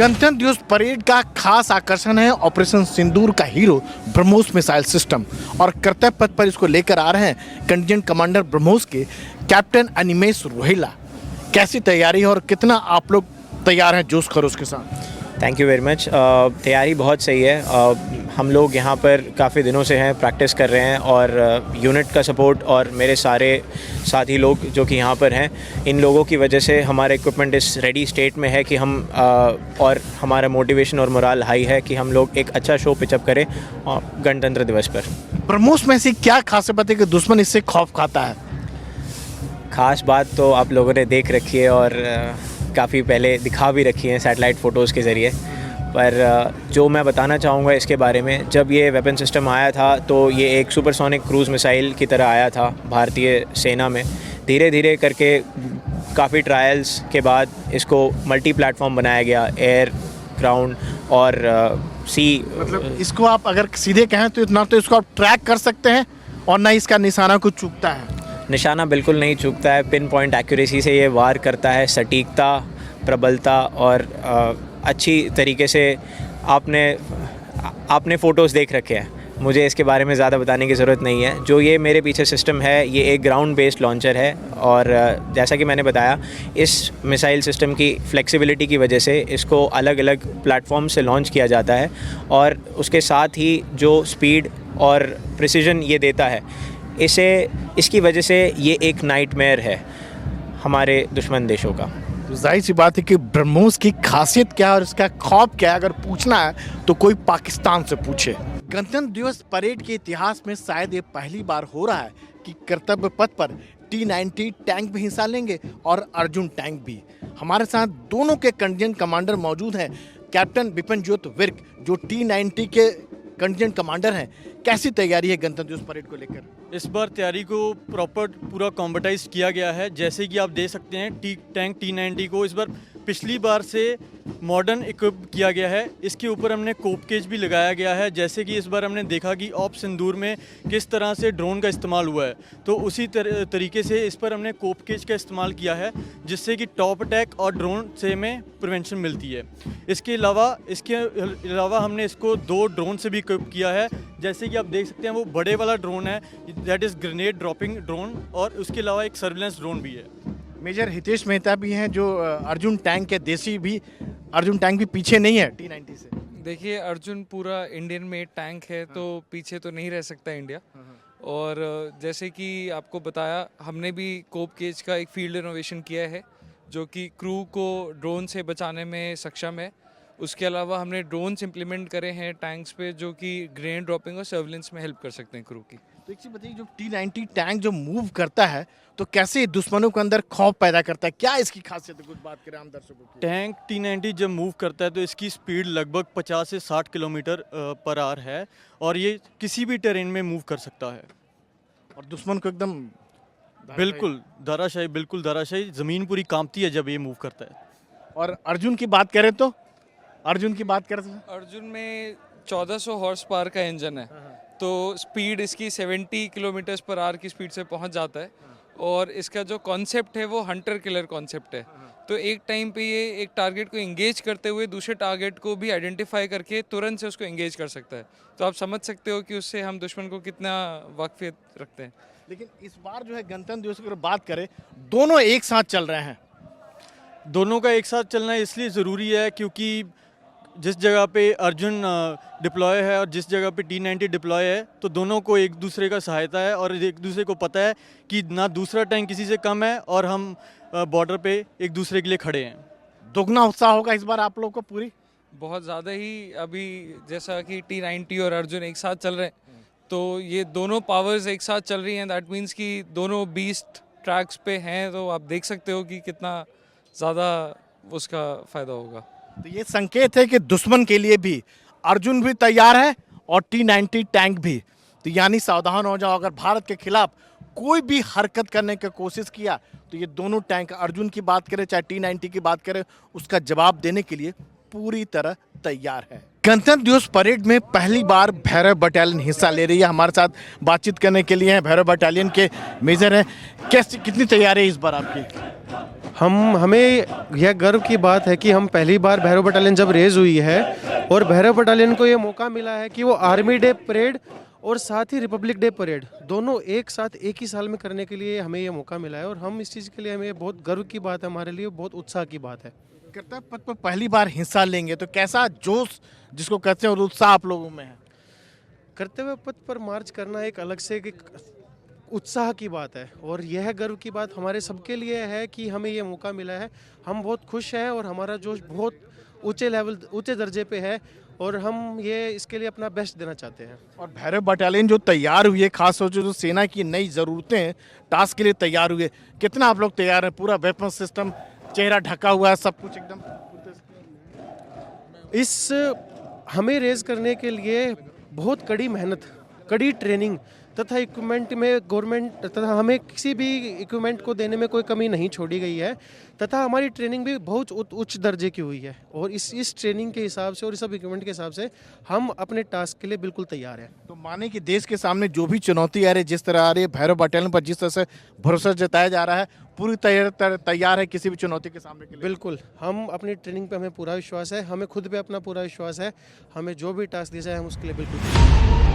गणतंत्र दिवस परेड का खास आकर्षण है ऑपरेशन सिंदूर का हीरो ब्रह्मोस मिसाइल सिस्टम और कर्तव्य पथ पर इसको लेकर आ रहे हैं कंटिजेंट कमांडर ब्रह्मोस के कैप्टन अनिमेश रोहिला। कैसी तैयारी है और कितना आप लोग तैयार हैं जोश खरोश के साथ? Thank you very much. तैयारी बहुत सही है। हम लोग यहाँ पर काफ़ी दिनों से हैं, प्रैक्टिस कर रहे हैं और यूनिट का सपोर्ट और मेरे सारे साथी लोग जो कि यहाँ पर हैं, इन लोगों की वजह से हमारा इक्विपमेंट इस रेडी स्टेट में है कि हम और हमारा मोटिवेशन और मोराल हाई है कि हम लोग एक अच्छा शो पिचअप करें गणतंत्र दिवस पर। ब्रह्मोस में से क्या खास बात है कि दुश्मन इससे खौफ खाता है? ख़ास बात तो आप लोगों ने देख रखी है और काफ़ी पहले दिखा भी रखी है सैटेलाइट फ़ोटोज़ के ज़रिए। पर जो मैं बताना चाहूँगा इसके बारे में, जब ये वेपन सिस्टम आया था तो ये एक सुपरसोनिक क्रूज़ मिसाइल की तरह आया था भारतीय सेना में। धीरे धीरे करके काफ़ी ट्रायल्स के बाद इसको मल्टी प्लेटफॉर्म बनाया गया, एयर, ग्राउंड और सी। मतलब इसको आप अगर सीधे कहें तो इतना तो इसको आप ट्रैक कर सकते हैं और ना इसका निशाना कुछ चूकता है। निशाना बिल्कुल नहीं चूकता है, पिन पॉइंट एक्यूरेसी से ये वार करता है, सटीकता, प्रबलता और अच्छी तरीके से आपने फ़ोटोज़ देख रखे हैं। मुझे इसके बारे में ज़्यादा बताने की ज़रूरत नहीं है। जो ये मेरे पीछे सिस्टम है, ये एक ग्राउंड बेस्ड लॉन्चर है और जैसा कि मैंने बताया, इस मिसाइल सिस्टम की फ्लेक्सिबिलिटी की वजह से इसको अलग अलग प्लेटफॉर्म से लॉन्च किया जाता है और उसके साथ ही जो स्पीड और प्रिसीजन ये देता है, इसकी वजह से ये एक नाइटमेयर है हमारे दुश्मन देशों का। तो जाहिर सी बात है कि ब्रह्मोस की खासियत क्या है और इसका खौफ क्या है, अगर पूछना है तो कोई पाकिस्तान से पूछे। गणतंत्र दिवस परेड के इतिहास में शायद ये पहली बार हो रहा है कि कर्तव्य पथ पर T-90 टैंक भी हिस्सा लेंगे और अर्जुन टैंक भी। हमारे साथ दोनों के कंटिजेंट कमांडर मौजूद हैं। कैप्टन बिपिनजोत विर्क जो T-90 के कंटिजेंट कमांडर हैं, कैसी तैयारी है गणतंत्र दिवस परेड को लेकर? इस बार तैयारी को प्रॉपर पूरा कॉम्बटाइज किया गया है। जैसे कि आप देख सकते हैं, टैंक T-90 को इस बार पिछली बार से मॉडर्न इक्विप किया गया है। इसके ऊपर हमने कोप केज भी लगाया गया है। जैसे कि इस बार हमने देखा कि ऑप सिंदूर में किस तरह से ड्रोन का इस्तेमाल हुआ है, तो उसी तरीके से इस पर हमने कोप केज का इस्तेमाल किया है, जिससे कि टॉप अटैक और ड्रोन से में प्रिवेंशन मिलती है। इसके अलावा हमने इसको 2 ड्रोन से भी इक्विप किया है। जैसे कि आप देख सकते हैं, वो बड़े वाला ड्रोन है, that is grenade dropping drone, और उसके अलावा एक सर्विलेंस ड्रोन भी है। मेजर हितेश मेहता भी हैं जो अर्जुन टैंक के देसी भी, अर्जुन टैंक भी पीछे नहीं है T-90 से। देखिए, अर्जुन पूरा इंडियन मेड टैंक है, तो पीछे तो नहीं रह सकता इंडिया। और जैसे कि आपको बताया, हमने भी कोप केज का एक फील्ड इनोवेशन किया है जो कि क्रू को ड्रोन से बचाने में सक्षम है। उसके अलावा हमने ड्रोन्स इम्प्लीमेंट करे हैं टैंक्स पे, जो कि ग्रेनेड ड्रॉपिंग और सर्विलेंस में हेल्प कर सकते हैं क्रू की। तो एक चीज़ बताइए, जो T-90 टैंक जो मूव करता है तो कैसे दुश्मनों के अंदर खौफ पैदा करता है, क्या इसकी खासियत है? कुछ बात करें आम दर्शकों की। टैंक T-90 जब मूव करता है तो इसकी स्पीड लगभग 50 से 60 किलोमीटर पर आवर है और ये किसी भी टेरेन में मूव कर सकता है और दुश्मन को एकदम बिल्कुल धराशायी ज़मीन पूरी कांपती है जब ये मूव करता है। और अर्जुन की बात करें तो अर्जुन में 1400 हॉर्स पावर का इंजन है, तो स्पीड इसकी 70 किलोमीटर पर आवर की स्पीड से पहुंच जाता है। और इसका जो कॉन्सेप्ट है वो हंटर किलर कॉन्सेप्ट है। तो एक टाइम पे ये एक टारगेट को एंगेज करते हुए दूसरे टारगेट को भी आइडेंटिफाई करके तुरंत से उसको एंगेज कर सकता है। तो आप समझ सकते हो कि उससे हम दुश्मन को कितना वाकफियत रखते हैं। लेकिन इस बार जो है गणतंत्र दिवस की अगर बात करें, दोनों एक साथ चल रहे हैं। दोनों का एक साथ चलना इसलिए ज़रूरी है क्योंकि जिस जगह पे अर्जुन डिप्लॉय है और जिस जगह पे T-90 डिप्लॉय है, तो दोनों को एक दूसरे का सहायता है और एक दूसरे को पता है कि ना दूसरा टैंक किसी से कम है और हम बॉर्डर पे एक दूसरे के लिए खड़े हैं। दोगुना उत्साह होगा इस बार आप लोग को पूरी? बहुत ज़्यादा ही। अभी जैसा कि T-90 और अर्जुन एक साथ चल रहे हैं, तो ये दोनों पावर्स एक साथ चल रही हैं। दैट मीन्स कि दोनों बीस्ट ट्रैक्स पे हैं, तो आप देख सकते हो कि कितना ज़्यादा उसका फ़ायदा होगा। तो ये संकेत है कि दुश्मन के लिए भी अर्जुन भी तैयार है और T-90 टैंक भी। तो यानी सावधान हो जाओ, अगर भारत के खिलाफ कोई भी हरकत करने की कोशिश किया तो ये दोनों टैंक, अर्जुन की बात करें चाहे T-90 की बात करें, उसका जवाब देने के लिए पूरी तरह तैयार है। गणतंत्र दिवस परेड में पहली बार भैरव बटालियन हिस्सा ले रही है। हमारे साथ बातचीत करने के लिए हैं भैरव बटालियन के मेजर हैं। कितनी तैयारी है इस बार आपकी? हमें यह गर्व की बात है कि हम पहली बार भैरव बटालियन जब रेज हुई है और भैरव बटालियन को ये मौका मिला है कि वो आर्मी डे परेड और साथ ही रिपब्लिक डे परेड दोनों एक साथ एक ही साल में करने के लिए हमें ये मौका मिला है, और हम इस चीज़ के लिए, हमें बहुत गर्व की बात है, हमारे लिए बहुत उत्साह की बात है। कर्तव्य पथ पर पहली बार हिस्सा लेंगे तो कैसा जोश जिसको कहते हैं और उत्साह आप लोगों में है? कर्तव्य पथ पर मार्च करना एक अलग से एक उत्साह की बात है, और यह गर्व की बात हमारे सबके लिए है कि हमें ये मौका मिला है। हम बहुत खुश हैं और हमारा जोश बहुत ऊंचे दर्जे पे है, और हम ये इसके लिए अपना बेस्ट देना चाहते हैं। और भैरव बटालियन जो तैयार हुई है, खास तौर से जो सेना की नई ज़रूरतें हैं, टास्क के लिए तैयार हुए, कितना आप लोग तैयार हैं? पूरा वेपन सिस्टम, चेहरा ढका हुआ है, सब कुछ एकदम इस हमें रेज करने के लिए बहुत कड़ी मेहनत, कड़ी ट्रेनिंग तथा इक्विपमेंट में गवर्नमेंट तथा हमें किसी भी इक्विपमेंट को देने में कोई कमी नहीं छोड़ी गई है, तथा हमारी ट्रेनिंग भी बहुत उच्च दर्जे की हुई है, और इस ट्रेनिंग के हिसाब से और इस सब इक्विपमेंट के हिसाब से हम अपने टास्क के लिए बिल्कुल तैयार हैं। तो माने कि देश के सामने जो भी चुनौती आ रही है, जिस तरह आ रही है, भैरव बटालियन पर जिस तरह से भरोसा जताया जा रहा है, पूरी तैयार है किसी भी चुनौती के सामने के लिए। बिल्कुल, हम अपनी ट्रेनिंग पे हमें पूरा विश्वास है, हमें खुद पे अपना पूरा विश्वास है, हमें जो भी टास्क दिया जाए हम उसके लिए बिल्कुल